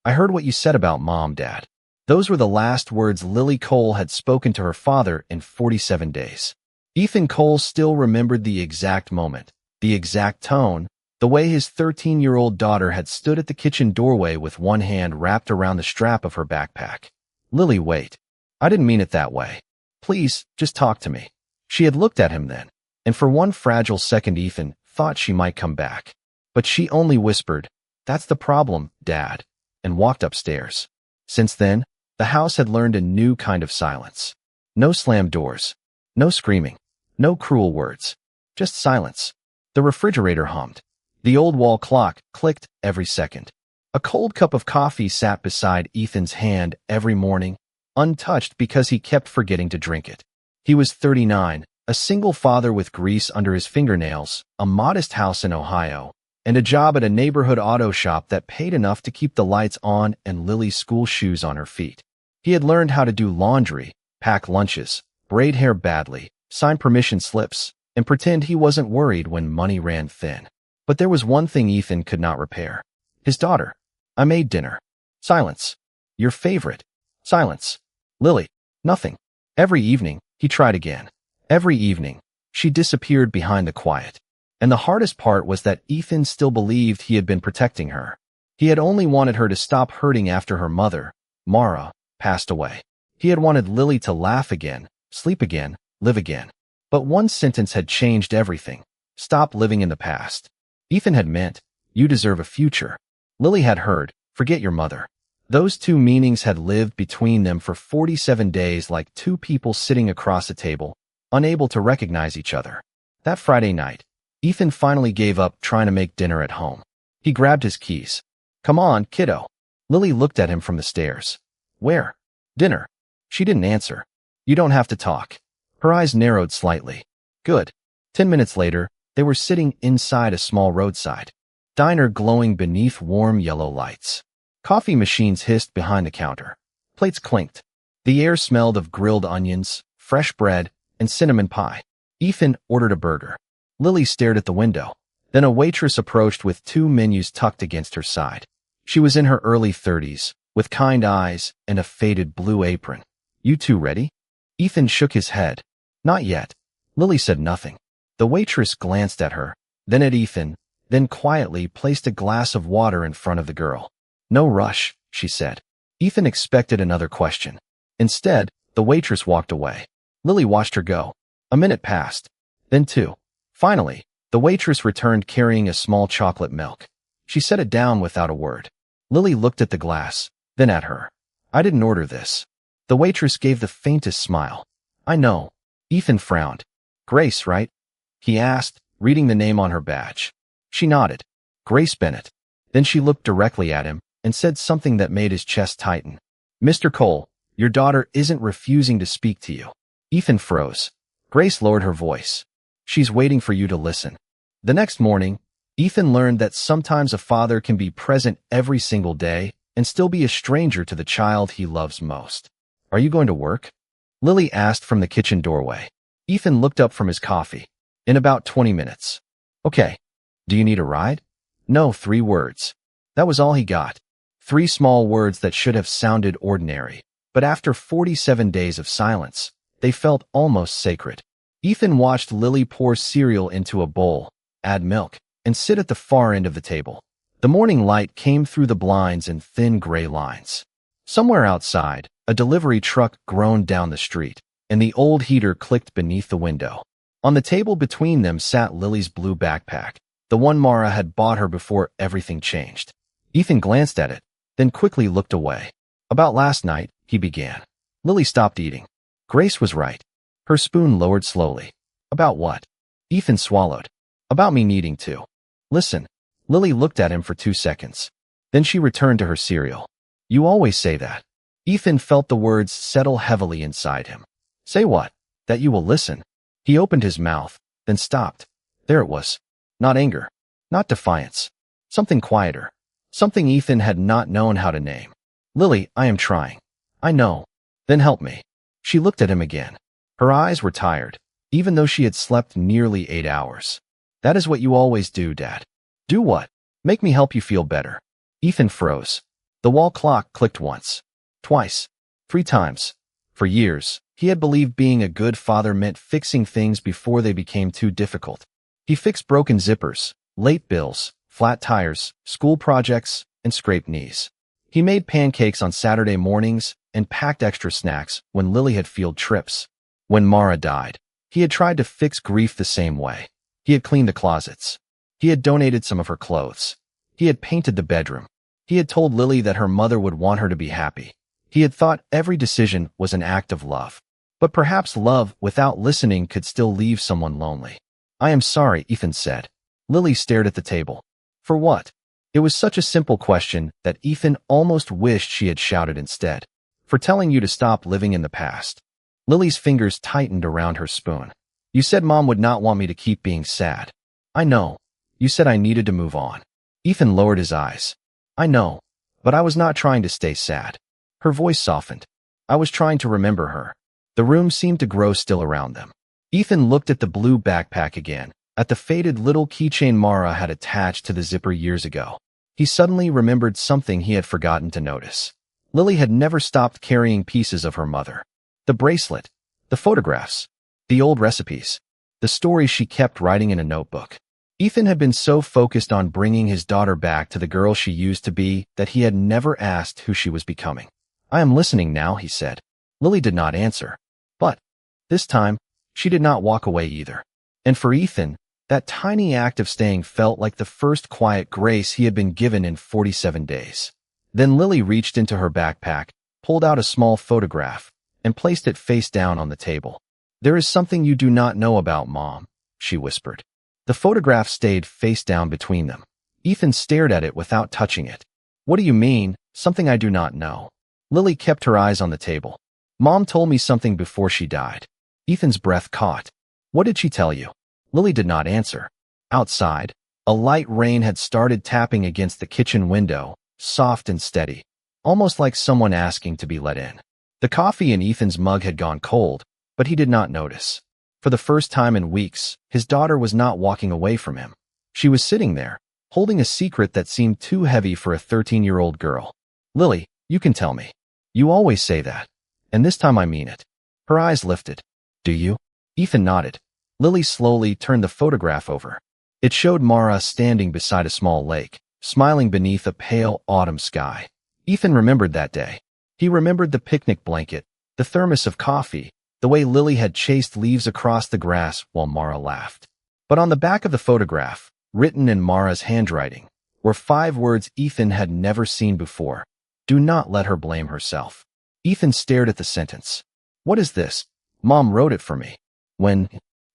I heard what you said about Mom, Dad. Those were the last words Lily Cole had spoken to her father in 47 days. Ethan Cole still remembered the exact moment, the exact tone, the way his 13-year-old daughter had stood at the kitchen doorway with one hand wrapped around the strap of her backpack. Lily, wait. I didn't mean it that way. Please, just talk to me. She had looked at him then, and for one fragile second Ethan thought she might come back. But she only whispered, "That's the problem, Dad," and walked upstairs. Since then, the house had learned a new kind of silence. No slammed doors. No screaming. No cruel words. Just silence. The refrigerator hummed. The old wall clock clicked every second. A cold cup of coffee sat beside Ethan's hand every morning, untouched because he kept forgetting to drink it. He was 39, a single father with grease under his fingernails, a modest house in Ohio, and a job at a neighborhood auto shop that paid enough to keep the lights on and Lily's school shoes on her feet. He had learned how to do laundry, pack lunches, braid hair badly, sign permission slips, and pretend he wasn't worried when money ran thin. But there was one thing Ethan could not repair. His daughter. I made dinner. Silence. Your favorite. Silence. Lily. Nothing. Every evening, he tried again. Every evening, she disappeared behind the quiet. And the hardest part was that Ethan still believed he had been protecting her. He had only wanted her to stop hurting after her mother, Mara, passed away. He had wanted Lily to laugh again, sleep again, live again. But one sentence had changed everything. Stop living in the past. Ethan had meant, you deserve a future. Lily had heard, forget your mother. Those two meanings had lived between them for 47 days like two people sitting across a table, unable to recognize each other. That Friday night, Ethan finally gave up trying to make dinner at home. He grabbed his keys. Come on, kiddo. Lily looked at him from the stairs. Where? Dinner. She didn't answer. You don't have to talk. Her eyes narrowed slightly. Good. 10 minutes later, they were sitting inside a small roadside diner glowing beneath warm yellow lights. Coffee machines hissed behind the counter. Plates clinked. The air smelled of grilled onions, fresh bread, and cinnamon pie. Ethan ordered a burger. Lily stared at the window. Then a waitress approached with two menus tucked against her side. She was in her early 30s, with kind eyes and a faded blue apron. You two ready? Ethan shook his head. Not yet. Lily said nothing. The waitress glanced at her, then at Ethan, then quietly placed a glass of water in front of the girl. No rush, she said. Ethan expected another question. Instead, the waitress walked away. Lily watched her go. A minute passed. Then two. Finally, the waitress returned carrying a small chocolate milk. She set it down without a word. Lily looked at the glass, then at her. I didn't order this. The waitress gave the faintest smile. I know. Ethan frowned. Grace, right? He asked, reading the name on her badge. She nodded. Grace Bennett. Then she looked directly at him and said something that made his chest tighten. Mr. Cole, your daughter isn't refusing to speak to you. Ethan froze. Grace lowered her voice. She's waiting for you to listen. The next morning, Ethan learned that sometimes a father can be present every single day and still be a stranger to the child he loves most. Are you going to work? Lily asked from the kitchen doorway. Ethan looked up from his coffee. In about 20 minutes. Okay. Do you need a ride? No, 3 words. That was all he got. 3 small words that should have sounded ordinary. But after 47 days of silence, they felt almost sacred. Ethan watched Lily pour cereal into a bowl, add milk, and sit at the far end of the table. The morning light came through the blinds in thin gray lines. Somewhere outside, a delivery truck groaned down the street, and the old heater clicked beneath the window. On the table between them sat Lily's blue backpack, the one Mara had bought her before everything changed. Ethan glanced at it, then quickly looked away. About last night, he began. Lily stopped eating. Grace was right. Her spoon lowered slowly. About what? Ethan swallowed. About me needing to. Listen. Lily looked at him for 2 seconds. Then she returned to her cereal. You always say that. Ethan felt the words settle heavily inside him. Say what? That you will listen. He opened his mouth, then stopped. There it was. Not anger. Not defiance. Something quieter. Something Ethan had not known how to name. Lily, I am trying. I know. Then help me. She looked at him again. Her eyes were tired, even though she had slept nearly 8 hours. That is what you always do, Dad. Do what? Make me help you feel better. Ethan froze. The wall clock clicked once, twice, 3 times. For years, he had believed being a good father meant fixing things before they became too difficult. He fixed broken zippers, late bills, flat tires, school projects, and scraped knees. He made pancakes on Saturday mornings and packed extra snacks when Lily had field trips. When Mara died, he had tried to fix grief the same way. He had cleaned the closets. He had donated some of her clothes. He had painted the bedroom. He had told Lily that her mother would want her to be happy. He had thought every decision was an act of love. But perhaps love without listening could still leave someone lonely. "I am sorry," Ethan said. Lily stared at the table. For what? It was such a simple question that Ethan almost wished she had shouted instead. "For telling you to stop living in the past." Lily's fingers tightened around her spoon. "You said Mom would not want me to keep being sad." "I know. You said I needed to move on." Ethan lowered his eyes. "I know, but I was not trying to stay sad." Her voice softened. "I was trying to remember her." The room seemed to grow still around them. Ethan looked at the blue backpack again, at the faded little keychain Mara had attached to the zipper years ago. He suddenly remembered something he had forgotten to notice. Lily had never stopped carrying pieces of her mother. The bracelet, the photographs, the old recipes, the stories she kept writing in a notebook. Ethan had been so focused on bringing his daughter back to the girl she used to be that he had never asked who she was becoming. "I am listening now," he said. Lily did not answer. But this time, she did not walk away either. And for Ethan, that tiny act of staying felt like the first quiet grace he had been given in 47 days. Then Lily reached into her backpack, pulled out a small photograph, and placed it face down on the table. "There is something you do not know about Mom," she whispered. The photograph stayed face down between them. Ethan stared at it without touching it. "What do you mean, something I do not know?" Lily kept her eyes on the table. "Mom told me something before she died." Ethan's breath caught. "What did she tell you?" Lily did not answer. Outside, a light rain had started tapping against the kitchen window, soft and steady, almost like someone asking to be let in. The coffee in Ethan's mug had gone cold, but he did not notice. For the first time in weeks, his daughter was not walking away from him. She was sitting there, holding a secret that seemed too heavy for a 13-year-old girl. "Lily, you can tell me. You always say that. And this time I mean it." Her eyes lifted. "Do you?" Ethan nodded. Lily slowly turned the photograph over. It showed Mara standing beside a small lake, smiling beneath a pale autumn sky. Ethan remembered that day. He remembered the picnic blanket, the thermos of coffee, the way Lily had chased leaves across the grass while Mara laughed. But on the back of the photograph, written in Mara's handwriting, were 5 words Ethan had never seen before. "Do not let her blame herself." Ethan stared at the sentence. "What is this?" "Mom wrote it for me. When?"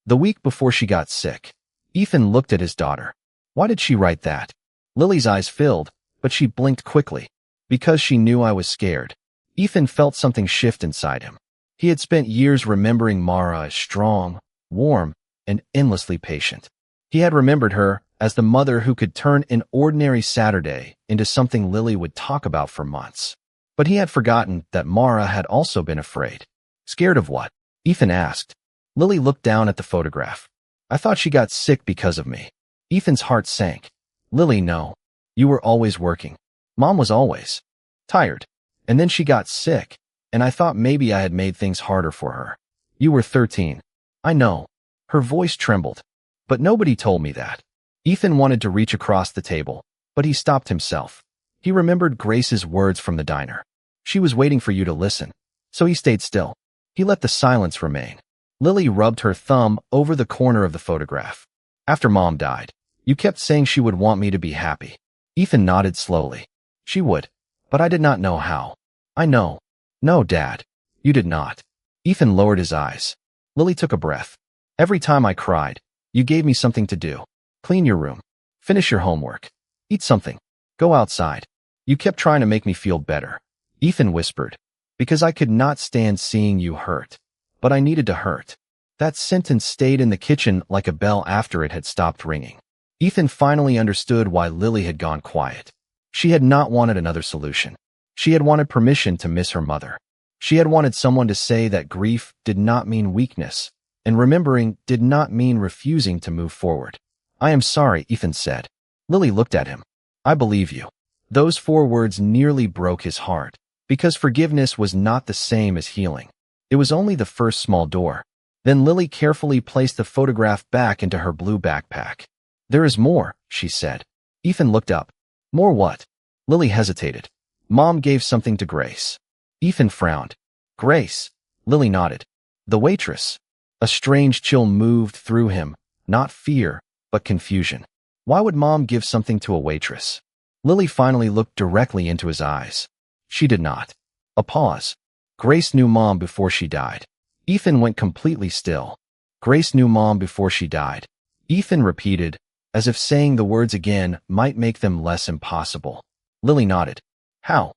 "The week before she got sick." Ethan looked at his daughter. "Why did she write that?" Lily's eyes filled, but she blinked quickly. "Because she knew I was scared." Ethan felt something shift inside him. He had spent years remembering Mara as strong, warm, and endlessly patient. He had remembered her as the mother who could turn an ordinary Saturday into something Lily would talk about for months. But he had forgotten that Mara had also been afraid. "Scared of what?" Ethan asked. Lily looked down at the photograph. "I thought she got sick because of me." Ethan's heart sank. "Lily, no. You were always working. Mom was always tired. And then she got sick, and I thought maybe I had made things harder for her. You were 13. I know." Her voice trembled. "But nobody told me that." Ethan wanted to reach across the table, but he stopped himself. He remembered Grace's words from the diner. "She was waiting for you to listen." So he stayed still. He let the silence remain. Lily rubbed her thumb over the corner of the photograph. "After Mom died, you kept saying she would want me to be happy." Ethan nodded slowly. "She would, but I did not know how." "I know." "No, Dad, you did not." Ethan lowered his eyes. Lily took a breath. "Every time I cried, you gave me something to do. Clean your room. Finish your homework. Eat something. Go outside. You kept trying to make me feel better." Ethan whispered. "Because I could not stand seeing you hurt. But I needed to hurt." That sentence stayed in the kitchen like a bell after it had stopped ringing. Ethan finally understood why Lily had gone quiet. She had not wanted another solution. She had wanted permission to miss her mother. She had wanted someone to say that grief did not mean weakness, and remembering did not mean refusing to move forward. "I am sorry," Ethan said. Lily looked at him. "I believe you. Those 4 words nearly broke his heart, because forgiveness was not the same as healing. It was only the first small door. Then Lily carefully placed the photograph back into her blue backpack. "There is more," she said. Ethan looked up. "More what?" Lily hesitated. "Mom gave something to Grace." Ethan frowned. "Grace?" Lily nodded. "The waitress." A strange chill moved through him, not fear, but confusion. Why would Mom give something to a waitress? Lily finally looked directly into his eyes. She did not. A pause. "Grace knew Mom before she died." Ethan went completely still. "Grace knew Mom before she died." Ethan repeated, as if saying the words again might make them less impossible. Lily nodded. "How?"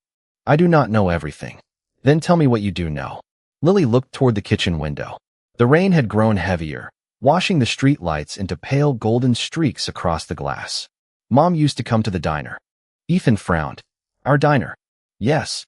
"I do not know everything." "Then tell me what you do know." Lily looked toward the kitchen window. The rain had grown heavier, washing the street lights into pale golden streaks across the glass. "Mom used to come to the diner." Ethan frowned. "Our diner?" "Yes."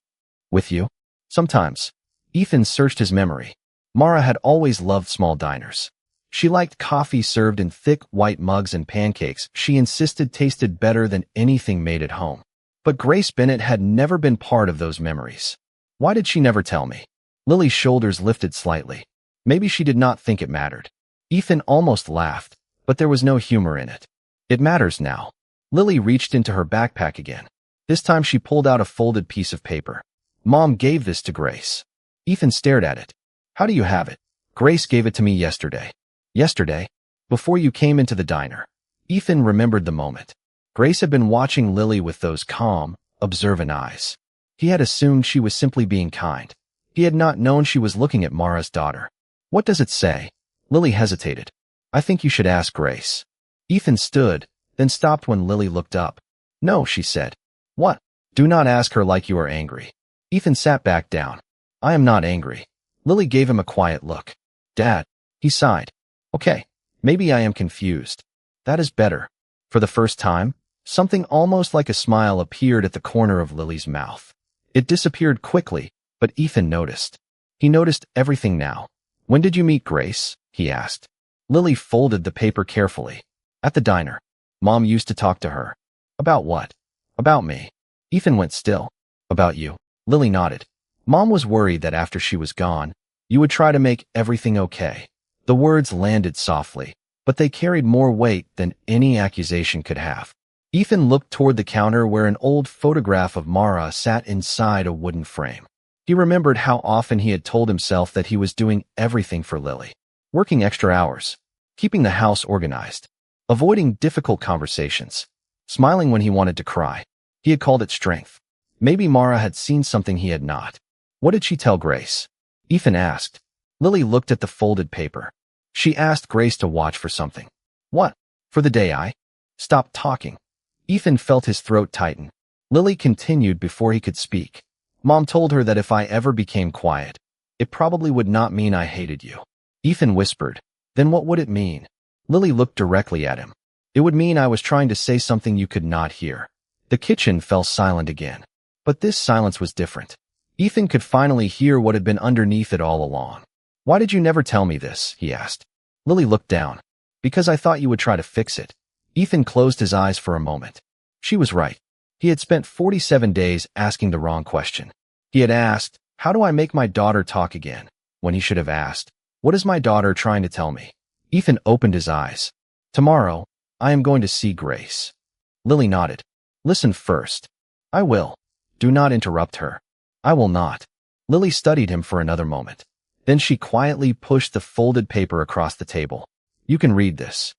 "With you?" "Sometimes." Ethan searched his memory. Mara had always loved small diners. She liked coffee served in thick white mugs and pancakes she insisted tasted better than anything made at home. But Grace Bennett had never been part of those memories. Why did she never tell me? Lily's shoulders lifted slightly. Maybe she did not think it mattered. Ethan almost laughed, but there was no humor in it. "It matters now." Lily reached into her backpack again. This time she pulled out a folded piece of paper. "Mom gave this to Grace." Ethan stared at it. "How do you have it?" "Grace gave it to me yesterday." "Yesterday?" "Before you came into the diner." Ethan remembered the moment. Grace had been watching Lily with those calm, observant eyes. He had assumed she was simply being kind. He had not known she was looking at Mara's daughter. "What does it say?" Lily hesitated. "I think you should ask Grace." Ethan stood, then stopped when Lily looked up. "No," she said. "What?" "Do not ask her like you are angry." Ethan sat back down. "I am not angry." Lily gave him a quiet look. "Dad." He sighed. "Okay, maybe I am confused." "That is better." For the first time, something almost like a smile appeared at the corner of Lily's mouth. It disappeared quickly, but Ethan noticed. He noticed everything now. "When did you meet Grace?" he asked. Lily folded the paper carefully. "At the diner. Mom used to talk to her." "About what?" "About me." Ethan went still. "About you." Lily nodded. "Mom was worried that after she was gone, you would try to make everything okay." The words landed softly, but they carried more weight than any accusation could have. Ethan looked toward the counter where an old photograph of Mara sat inside a wooden frame. He remembered how often he had told himself that he was doing everything for Lily, working extra hours, keeping the house organized, avoiding difficult conversations, smiling when he wanted to cry. He had called it strength. Maybe Mara had seen something he had not. What did she tell Grace? Ethan asked. Lily looked at the folded paper. She asked Grace to watch for something. What? For the day I stopped talking. Ethan felt his throat tighten. Lily continued before he could speak. Mom told her that if I ever became quiet, it probably would not mean I hated you. Ethan whispered. Then what would it mean? Lily looked directly at him. It would mean I was trying to say something you could not hear. The kitchen fell silent again. But this silence was different. Ethan could finally hear what had been underneath it all along. Why did you never tell me this? He asked. Lily looked down. Because I thought you would try to fix it. Ethan closed his eyes for a moment. She was right. He had spent 47 days asking the wrong question. He had asked, how do I make my daughter talk again? When he should have asked, what is my daughter trying to tell me? Ethan opened his eyes. Tomorrow, I am going to see Grace. Lily nodded. Listen first. I will. Do not interrupt her. I will not. Lily studied him for another moment. Then she quietly pushed the folded paper across the table. You can read this.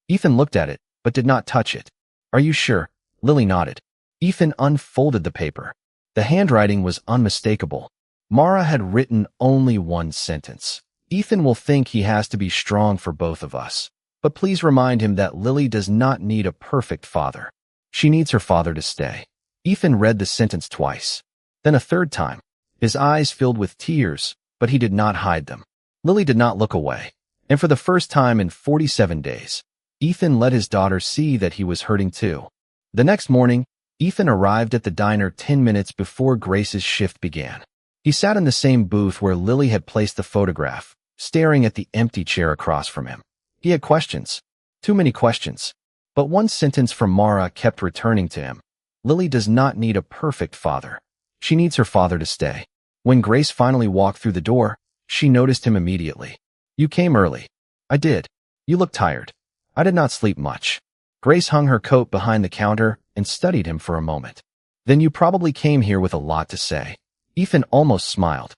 Ethan looked at it, but did not touch it. Are you sure? Lily nodded. Ethan unfolded the paper. The handwriting was unmistakable. Mara had written only one sentence. Ethan will think he has to be strong for both of us. But please remind him that Lily does not need a perfect father. She needs her father to stay. Ethan read the sentence twice. Then a third time. His eyes filled with tears, but he did not hide them. Lily did not look away. And for the first time in 47 days, Ethan let his daughter see that he was hurting too. The next morning, Ethan arrived at the diner 10 minutes before Grace's shift began. He sat in the same booth where Lily had placed the photograph, staring at the empty chair across from him. He had questions. Too many questions. But one sentence from Mara kept returning to him. Lily does not need a perfect father. She needs her father to stay. When Grace finally walked through the door, she noticed him immediately. You came early. I did. You look tired. I did not sleep much. Grace hung her coat behind the counter and studied him for a moment. Then you probably came here with a lot to say. Ethan almost smiled.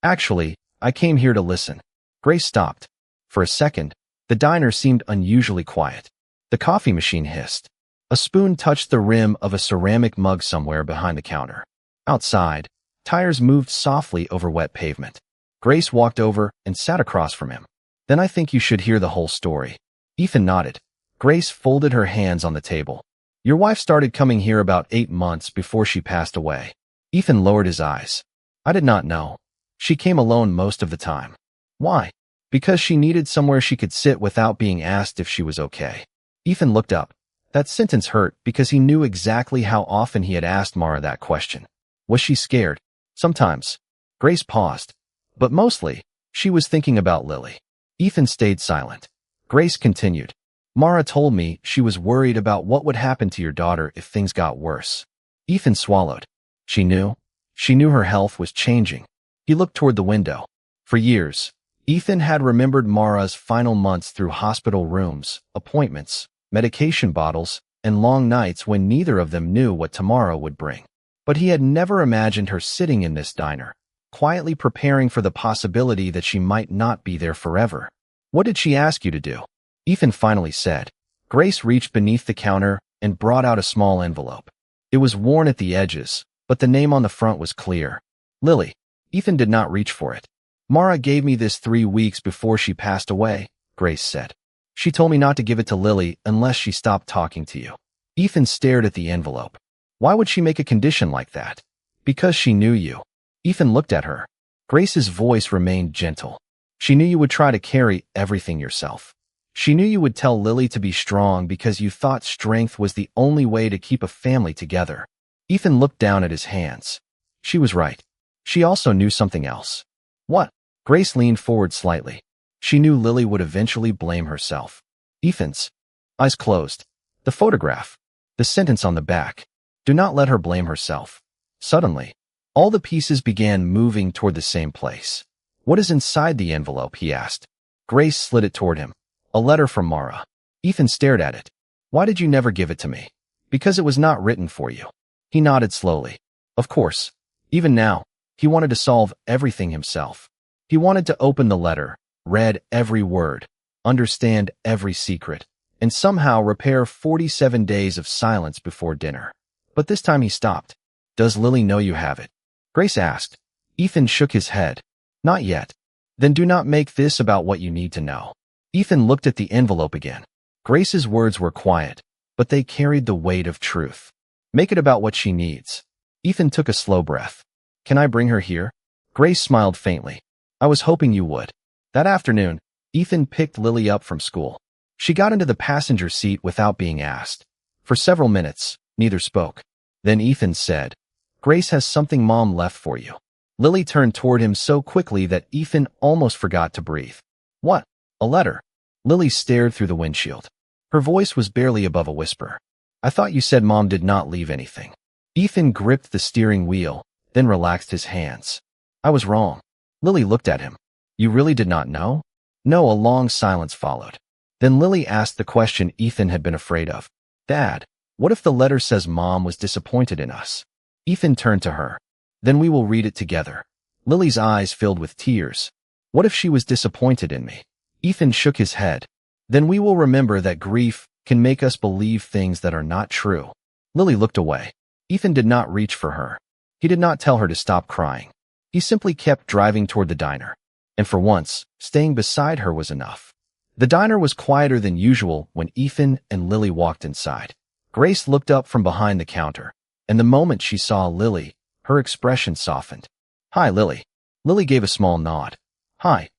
Actually, I came here to listen. Grace stopped. For a second, the diner seemed unusually quiet. The coffee machine hissed. A spoon touched the rim of a ceramic mug somewhere behind the counter. Outside, tires moved softly over wet pavement. Grace walked over and sat across from him. Then I think you should hear the whole story. Ethan nodded. Grace folded her hands on the table. Your wife started coming here about 8 months before she passed away. Ethan lowered his eyes. I did not know. She came alone most of the time. Why? Because she needed somewhere she could sit without being asked if she was okay. Ethan looked up. That sentence hurt because he knew exactly how often he had asked Mara that question. Was she scared? Sometimes. Grace paused. But mostly, she was thinking about Lily. Ethan stayed silent. Grace continued. Mara told me she was worried about what would happen to your daughter if things got worse. Ethan swallowed. She knew. She knew her health was changing. He looked toward the window. For years, Ethan had remembered Mara's final months through hospital rooms, appointments, medication bottles, and long nights when neither of them knew what tomorrow would bring. But he had never imagined her sitting in this diner, quietly preparing for the possibility that she might not be there forever. What did she ask you to do? Ethan finally said. Grace reached beneath the counter and brought out a small envelope. It was worn at the edges, but the name on the front was clear. Lily. Ethan did not reach for it. Mara gave me this 3 weeks before she passed away, Grace said. She told me not to give it to Lily unless she stopped talking to you. Ethan stared at the envelope. Why would she make a condition like that? Because she knew you. Ethan looked at her. Grace's voice remained gentle. She knew you would try to carry everything yourself. She knew you would tell Lily to be strong because you thought strength was the only way to keep a family together. Ethan looked down at his hands. She was right. She also knew something else. What? Grace leaned forward slightly. She knew Lily would eventually blame herself. Ethan's eyes closed. The photograph. The sentence on the back. Do not let her blame herself. Suddenly, all the pieces began moving toward the same place. What is inside the envelope? He asked. Grace slid it toward him. A letter from Mara. Ethan stared at it. Why did you never give it to me? Because it was not written for you. He nodded slowly. Of course. Even now, he wanted to solve everything himself. He wanted to open the letter, read every word, understand every secret, and somehow repair 47 days of silence before dinner. But this time he stopped. Does Lily know you have it? Grace asked. Ethan shook his head. Not yet. Then do not make this about what you need to know. Ethan looked at the envelope again. Grace's words were quiet, but they carried the weight of truth. Make it about what she needs. Ethan took a slow breath. Can I bring her here? Grace smiled faintly. I was hoping you would. That afternoon, Ethan picked Lily up from school. She got into the passenger seat without being asked. For several minutes, neither spoke. Then Ethan said, Grace has something Mom left for you. Lily turned toward him so quickly that Ethan almost forgot to breathe. What? A letter. Lily stared through the windshield. Her voice was barely above a whisper. I thought you said Mom did not leave anything. Ethan gripped the steering wheel, then relaxed his hands. I was wrong. Lily looked at him. You really did not know? No, a long silence followed. Then Lily asked the question Ethan had been afraid of. Dad, what if the letter says Mom was disappointed in us? Ethan turned to her. Then we will read it together. Lily's eyes filled with tears. What if she was disappointed in me? Ethan shook his head. Then we will remember that grief can make us believe things that are not true. Lily looked away. Ethan did not reach for her. He did not tell her to stop crying. He simply kept driving toward the diner. And for once, staying beside her was enough. The diner was quieter than usual when Ethan and Lily walked inside. Grace looked up from behind the counter, and the moment she saw Lily, her expression softened. Hi, Lily. Lily gave a small nod. Hi.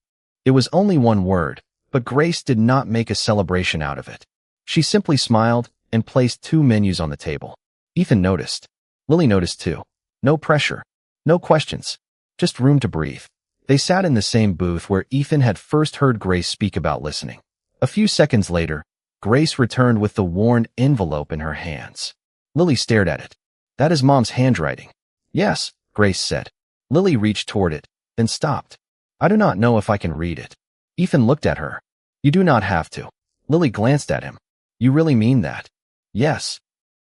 It was only one word, but Grace did not make a celebration out of it. She simply smiled and placed 2 menus on the table. Ethan noticed. Lily noticed too. No pressure. No questions. Just room to breathe. They sat in the same booth where Ethan had first heard Grace speak about listening. A few seconds later, Grace returned with the worn envelope in her hands. Lily stared at it. That is Mom's handwriting. Yes, Grace said. Lily reached toward it, then stopped. I do not know if I can read it. Ethan looked at her. You do not have to. Lily glanced at him. You really mean that? Yes.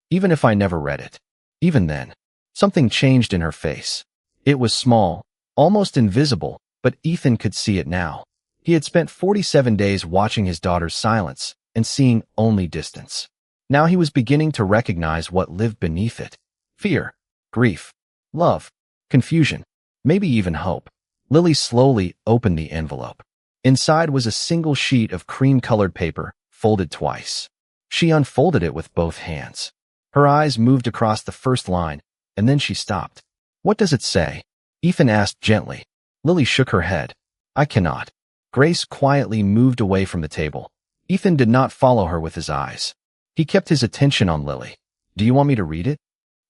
Even if I never read it. Even then. Something changed in her face. It was small, almost invisible, but Ethan could see it now. He had spent 47 days watching his daughter's silence and seeing only distance. Now he was beginning to recognize what lived beneath it. Fear, grief, love, confusion, maybe even hope. Lily slowly opened the envelope. Inside was a single sheet of cream-colored paper, folded twice. She unfolded it with both hands. Her eyes moved across the first line, and then she stopped. What does it say? Ethan asked gently. Lily shook her head. I cannot. Grace quietly moved away from the table. Ethan did not follow her with his eyes. He kept his attention on Lily. Do you want me to read it?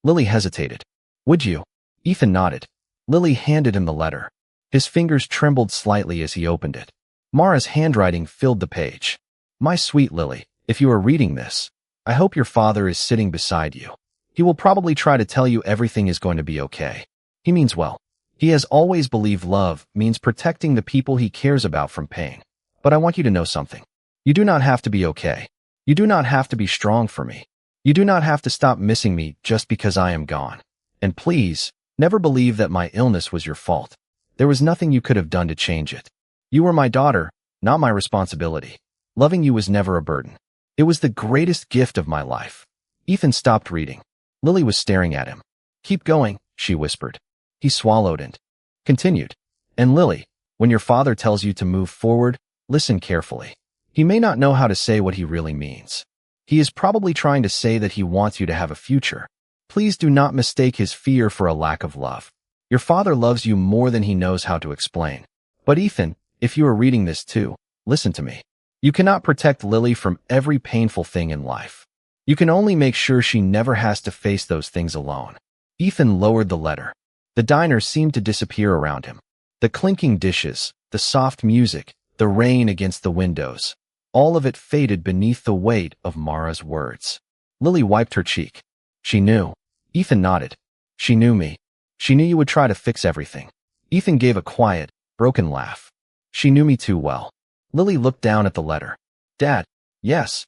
Lily hesitated. Would you? Ethan nodded. Lily handed him the letter. His fingers trembled slightly as he opened it. Mara's handwriting filled the page. My sweet Lily, if you are reading this, I hope your father is sitting beside you. He will probably try to tell you everything is going to be okay. He means well. He has always believed love means protecting the people he cares about from pain. But I want you to know something. You do not have to be okay. You do not have to be strong for me. You do not have to stop missing me just because I am gone. And please, never believe that my illness was your fault. There was nothing you could have done to change it. You were my daughter, not my responsibility. Loving you was never a burden. It was the greatest gift of my life. Ethan stopped reading. Lily was staring at him. Keep going, she whispered. He swallowed and continued. And Lily, when your father tells you to move forward, listen carefully. He may not know how to say what he really means. He is probably trying to say that he wants you to have a future. Please do not mistake his fear for a lack of love. Your father loves you more than he knows how to explain. But Ethan, if you are reading this too, listen to me. You cannot protect Lily from every painful thing in life. You can only make sure she never has to face those things alone. Ethan lowered the letter. The diner seemed to disappear around him. The clinking dishes, the soft music, the rain against the windows, all of it faded beneath the weight of Mara's words. Lily wiped her cheek. She knew. Ethan nodded. She knew me. She knew you would try to fix everything. Ethan gave a quiet, broken laugh. She knew me too well. Lily looked down at the letter. Dad, yes.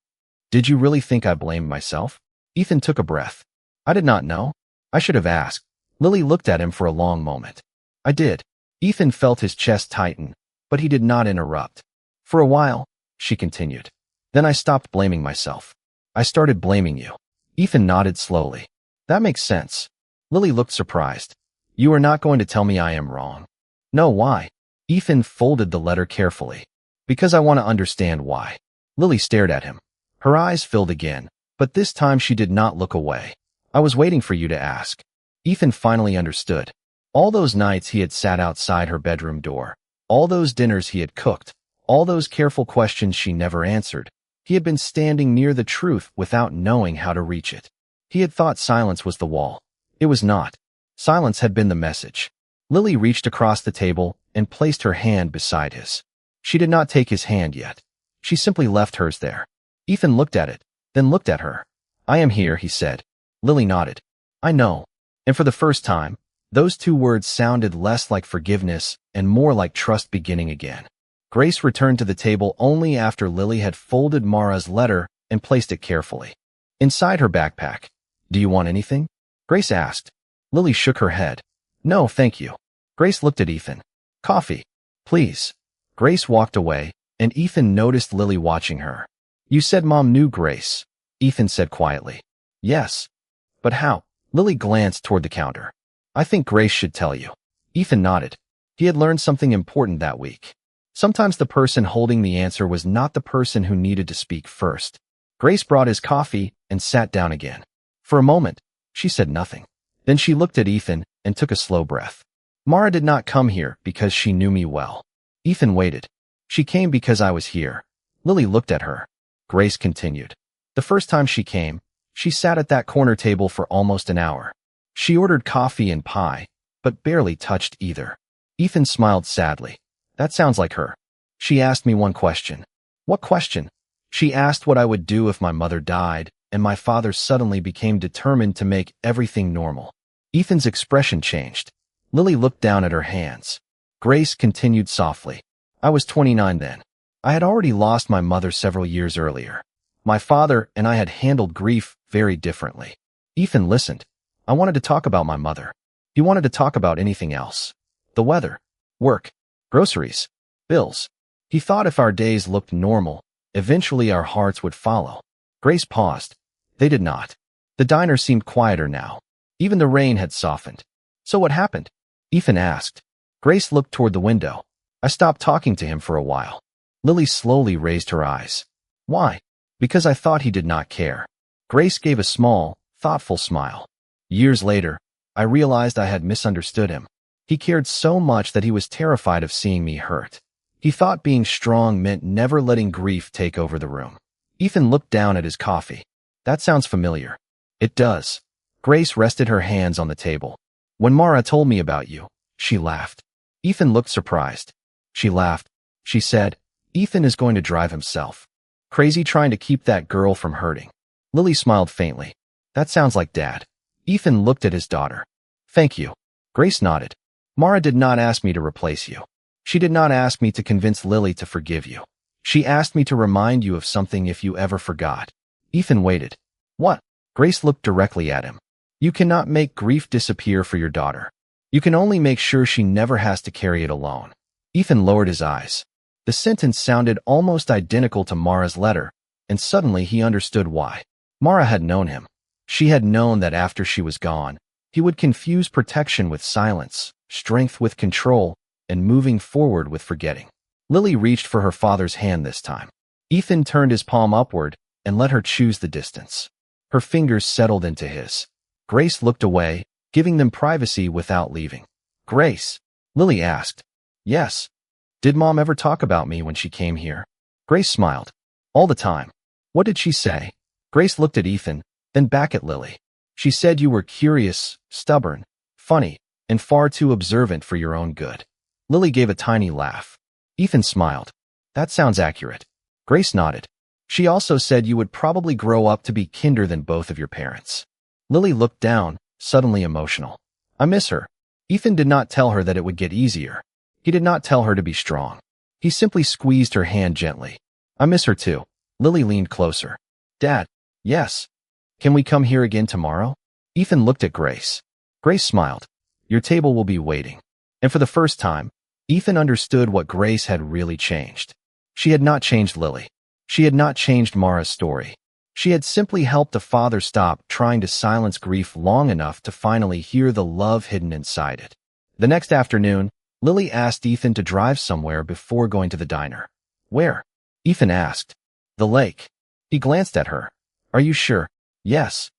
Did you really think I blamed myself? Ethan took a breath. I did not know. I should have asked. Lily looked at him for a long moment. I did. Ethan felt his chest tighten, but he did not interrupt. For a while, she continued. Then I stopped blaming myself. I started blaming you. Ethan nodded slowly. That makes sense. Lily looked surprised. You are not going to tell me I am wrong. No, why? Ethan folded the letter carefully. Because I want to understand why. Lily stared at him. Her eyes filled again, but this time she did not look away. I was waiting for you to ask. Ethan finally understood. All those nights he had sat outside her bedroom door, all those dinners he had cooked, all those careful questions she never answered, he had been standing near the truth without knowing how to reach it. He had thought silence was the wall. It was not. Silence had been the message. Lily reached across the table and placed her hand beside his. She did not take his hand yet. She simply left hers there. Ethan looked at it, then looked at her. I am here, he said. Lily nodded. I know. And for the first time, those two words sounded less like forgiveness and more like trust beginning again. Grace returned to the table only after Lily had folded Mara's letter and placed it carefully. Inside her backpack. Do you want anything? Grace asked. Lily shook her head. No, thank you. Grace looked at Ethan. Coffee, please. Grace walked away, and Ethan noticed Lily watching her. You said Mom knew Grace, Ethan said quietly. Yes. But how? Lily glanced toward the counter. I think Grace should tell you. Ethan nodded. He had learned something important that week. Sometimes the person holding the answer was not the person who needed to speak first. Grace brought his coffee and sat down again. For a moment, she said nothing. Then she looked at Ethan and took a slow breath. Mara did not come here because she knew me well. Ethan waited. She came because I was here. Lily looked at her. Grace continued. The first time she came, she sat at that corner table for almost an hour. She ordered coffee and pie, but barely touched either. Ethan smiled sadly. That sounds like her. She asked me one question. What question? She asked what I would do if my mother died, and my father suddenly became determined to make everything normal. Ethan's expression changed. Lily looked down at her hands. Grace continued softly. I was 29 then. I had already lost my mother several years earlier. My father and I had handled grief very differently. Ethan listened. I wanted to talk about my mother. He wanted to talk about anything else. The weather, work, groceries, bills. He thought if our days looked normal, eventually our hearts would follow. Grace paused. They did not. The diner seemed quieter now. Even the rain had softened. So what happened? Ethan asked. Grace looked toward the window. I stopped talking to him for a while. Lily slowly raised her eyes. Why? Because I thought he did not care. Grace gave a small, thoughtful smile. Years later, I realized I had misunderstood him. He cared so much that he was terrified of seeing me hurt. He thought being strong meant never letting grief take over the room. Ethan looked down at his coffee. That sounds familiar. It does. Grace rested her hands on the table. When Mara told me about you, she laughed. Ethan looked surprised. She laughed. She said, Ethan is going to drive himself. Crazy trying to keep that girl from hurting. Lily smiled faintly. That sounds like Dad. Ethan looked at his daughter. Thank you. Grace nodded. Mara did not ask me to replace you. She did not ask me to convince Lily to forgive you. She asked me to remind you of something if you ever forgot. Ethan waited. What? Grace looked directly at him. You cannot make grief disappear for your daughter. You can only make sure she never has to carry it alone. Ethan lowered his eyes. The sentence sounded almost identical to Mara's letter, and suddenly he understood why. Mara had known him. She had known that after she was gone, he would confuse protection with silence, strength with control, and moving forward with forgetting. Lily reached for her father's hand this time. Ethan turned his palm upward and let her choose the distance. Her fingers settled into his. Grace looked away, giving them privacy without leaving. Grace? Lily asked. Yes. Did Mom ever talk about me when she came here? Grace smiled. All the time. What did she say? Grace looked at Ethan, then back at Lily. She said you were curious, stubborn, funny, and far too observant for your own good. Lily gave a tiny laugh. Ethan smiled. That sounds accurate. Grace nodded. She also said you would probably grow up to be kinder than both of your parents. Lily looked down, suddenly emotional. I miss her. Ethan did not tell her that it would get easier. He did not tell her to be strong. He simply squeezed her hand gently. I miss her too. Lily leaned closer. Dad. Yes. Can we come here again tomorrow? Ethan looked at Grace. Grace smiled. Your table will be waiting. And for the first time, Ethan understood what Grace had really changed. She had not changed Lily. She had not changed Mara's story. She had simply helped a father stop trying to silence grief long enough to finally hear the love hidden inside it. The next afternoon, Lily asked Ethan to drive somewhere before going to the diner. Where? Ethan asked. The lake. He glanced at her. Are you sure? Yes.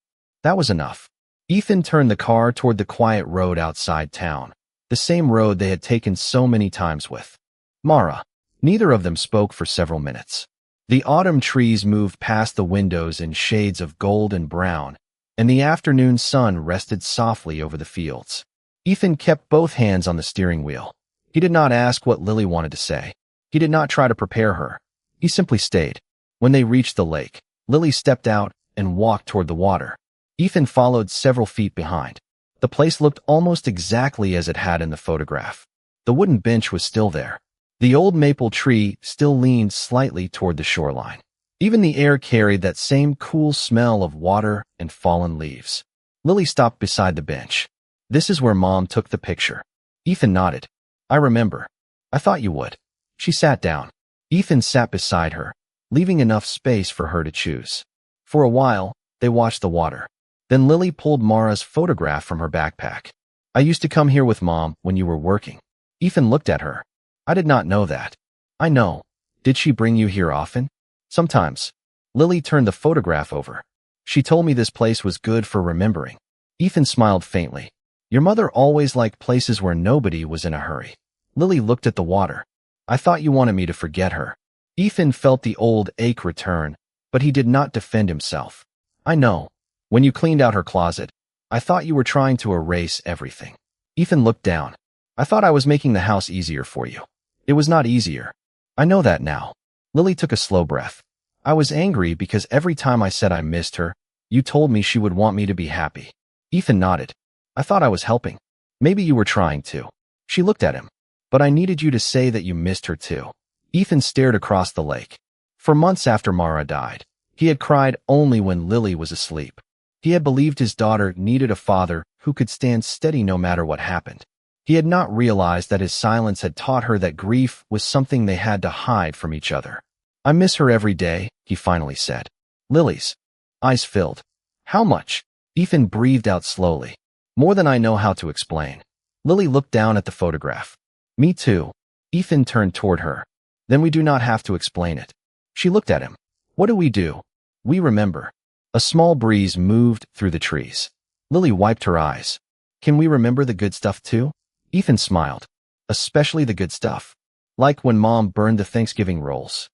That was enough. Ethan turned the car toward the quiet road outside town, the same road they had taken so many times with Mara. Neither of them spoke for several minutes. The autumn trees moved past the windows in shades of gold and brown, and the afternoon sun rested softly over the fields. Ethan kept both hands on the steering wheel. He did not ask what Lily wanted to say. He did not try to prepare her. He simply stayed. When they reached the lake, Lily stepped out and walked toward the water. Ethan followed several feet behind. The place looked almost exactly as it had in the photograph. The wooden bench was still there. The old maple tree still leaned slightly toward the shoreline. Even the air carried that same cool smell of water and fallen leaves. Lily stopped beside the bench. This is where Mom took the picture. Ethan nodded. I remember. I thought you would. She sat down. Ethan sat beside her, leaving enough space for her to choose. For a while, they watched the water. Then Lily pulled Mara's photograph from her backpack. I used to come here with Mom when you were working. Ethan looked at her. I did not know that. I know. Did she bring you here often? Sometimes. Lily turned the photograph over. She told me this place was good for remembering. Ethan smiled faintly. Your mother always liked places where nobody was in a hurry. Lily looked at the water. I thought you wanted me to forget her. Ethan felt the old ache return, but he did not defend himself. I know. When you cleaned out her closet, I thought you were trying to erase everything. Ethan looked down. I thought I was making the house easier for you. It was not easier. I know that now. Lily took a slow breath. I was angry because every time I said I missed her, You told me she would want me to be happy. Ethan nodded. I thought I was helping. Maybe you were trying to. She looked at him. But I needed you to say that you missed her too. Ethan stared across the lake. For months after Mara died, he had cried only when Lily was asleep. He had believed his daughter needed a father who could stand steady no matter what happened. He had not realized that his silence had taught her that grief was something they had to hide from each other. I miss her every day, he finally said. Lily's eyes filled. How much? Ethan breathed out slowly. More than I know how to explain. Lily looked down at the photograph. Me too. Ethan turned toward her. Then we do not have to explain it. She looked at him. What do we do? We remember. A small breeze moved through the trees. Lily wiped her eyes. Can we remember the good stuff too? Ethan smiled. Especially the good stuff. Like when Mom burned the Thanksgiving rolls.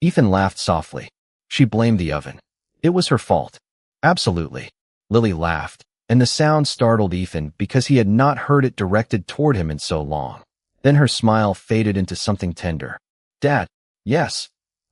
Ethan laughed softly. She blamed the oven. It was her fault. Absolutely. Lily laughed, and the sound startled Ethan because he had not heard it directed toward him in so long. Then her smile faded into something tender. Dad, yes.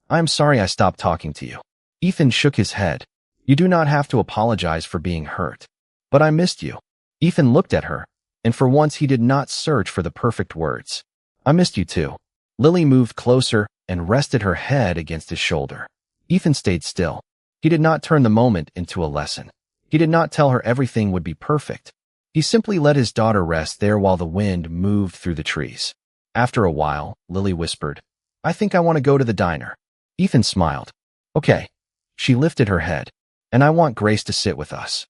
I am sorry I stopped talking to you. Ethan shook his head. You do not have to apologize for being hurt. But I missed you. Ethan looked at her, and for once he did not search for the perfect words. I missed you too. Lily moved closer and rested her head against his shoulder. Ethan stayed still. He did not turn the moment into a lesson. He did not tell her everything would be perfect. He simply let his daughter rest there while the wind moved through the trees. After a while, Lily whispered, I think I want to go to the diner. Ethan smiled. Okay. She lifted her head. And I want Grace to sit with us.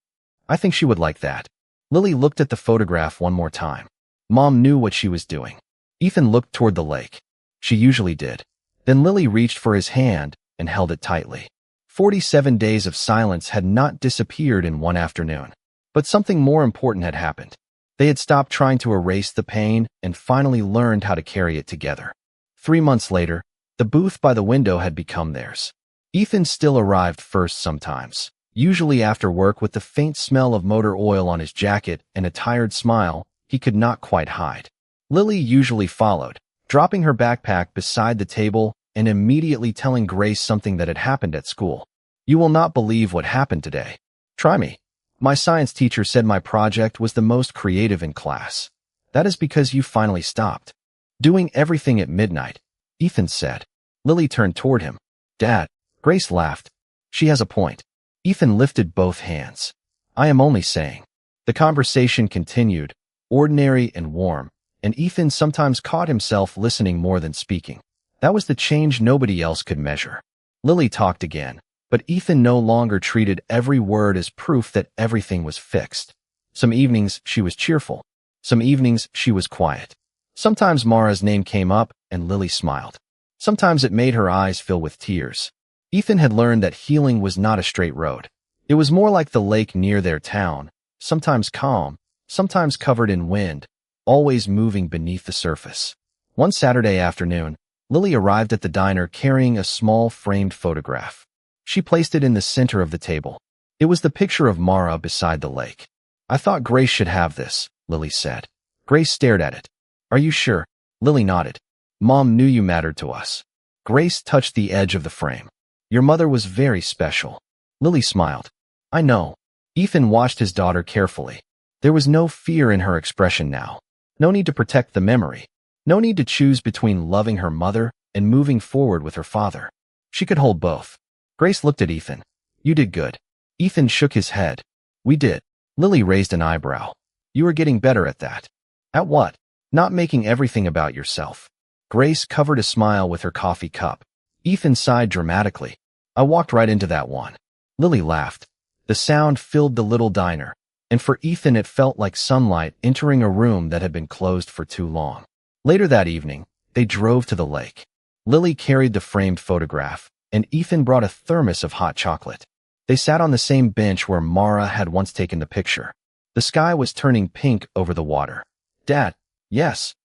I think she would like that. Lily looked at the photograph one more time. Mom knew what she was doing. Ethan looked toward the lake. She usually did. Then Lily reached for his hand and held it tightly. 47 days of silence had not disappeared in one afternoon. But something more important had happened. They had stopped trying to erase the pain and finally learned how to carry it together. 3 months later, the booth by the window had become theirs. Ethan still arrived first sometimes, usually after work with the faint smell of motor oil on his jacket and a tired smile he could not quite hide. Lily usually followed, dropping her backpack beside the table and immediately telling Grace something that had happened at school. You will not believe what happened today. Try me. My science teacher said my project was the most creative in class. That is because you finally stopped. Doing everything at midnight, Ethan said. Lily turned toward him. Dad. Grace laughed. She has a point. Ethan lifted both hands. I am only saying. The conversation continued, ordinary and warm, and Ethan sometimes caught himself listening more than speaking. That was the change nobody else could measure. Lily talked again, but Ethan no longer treated every word as proof that everything was fixed. Some evenings she was cheerful. Some evenings she was quiet. Sometimes Mara's name came up and Lily smiled. Sometimes it made her eyes fill with tears. Ethan had learned that healing was not a straight road. It was more like the lake near their town, sometimes calm, sometimes covered in wind, always moving beneath the surface. One Saturday afternoon, Lily arrived at the diner carrying a small framed photograph. She placed it in the center of the table. It was the picture of Mara beside the lake. I thought Grace should have this, Lily said. Grace stared at it. Are you sure? Lily nodded. Mom knew you mattered to us. Grace touched the edge of the frame. Your mother was very special. Lily smiled. I know. Ethan watched his daughter carefully. There was no fear in her expression now. No need to protect the memory. No need to choose between loving her mother and moving forward with her father. She could hold both. Grace looked at Ethan. You did good. Ethan shook his head. We did. Lily raised an eyebrow. You are getting better at that. At what? Not making everything about yourself. Grace covered a smile with her coffee cup. Ethan sighed dramatically. I walked right into that one. Lily laughed. The sound filled the little diner, and for Ethan it felt like sunlight entering a room that had been closed for too long. Later that evening, they drove to the lake. Lily carried the framed photograph, and Ethan brought a thermos of hot chocolate. They sat on the same bench where Mara had once taken the picture. The sky was turning pink over the water. Dad, yes.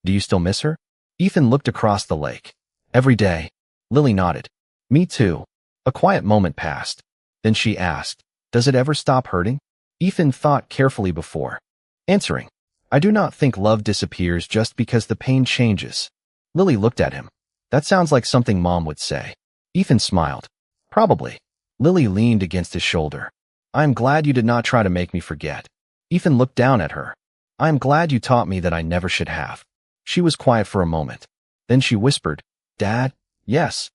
Do you still miss her? Ethan looked across the lake. Every day. Lily nodded. Me too. A quiet moment passed. Then she asked, does it ever stop hurting? Ethan thought carefully before answering. I do not think love disappears just because the pain changes. Lily looked at him. That sounds like something Mom would say. Ethan smiled. Probably. Lily leaned against his shoulder. I am glad you did not try to make me forget. Ethan looked down at her. I am glad you taught me that I never should have. She was quiet for a moment. Then she whispered, Dad, yes.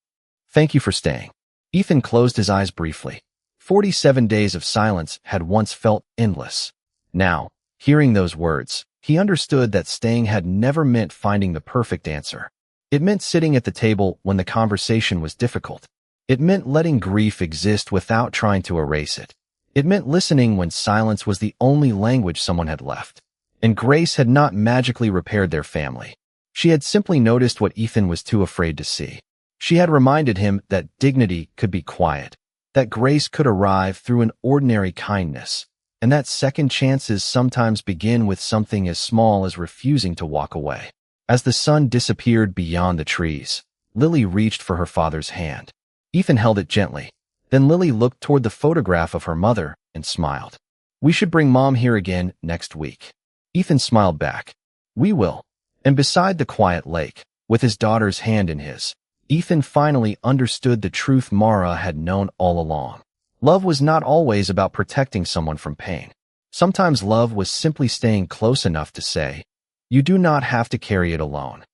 Thank you for staying. Ethan closed his eyes briefly. 47 days of silence had once felt endless. Now, hearing those words, he understood that staying had never meant finding the perfect answer. It meant sitting at the table when the conversation was difficult. It meant letting grief exist without trying to erase it. It meant listening when silence was the only language someone had left. And Grace had not magically repaired their family. She had simply noticed what Ethan was too afraid to see. She had reminded him that dignity could be quiet, that grace could arrive through an ordinary kindness, and that second chances sometimes begin with something as small as refusing to walk away. As the sun disappeared beyond the trees, Lily reached for her father's hand. Ethan held it gently. Then Lily looked toward the photograph of her mother and smiled. We should bring Mom here again next week. Ethan smiled back. We will. And beside the quiet lake, with his daughter's hand in his, Ethan finally understood the truth Mara had known all along. Love was not always about protecting someone from pain. Sometimes love was simply staying close enough to say, you do not have to carry it alone.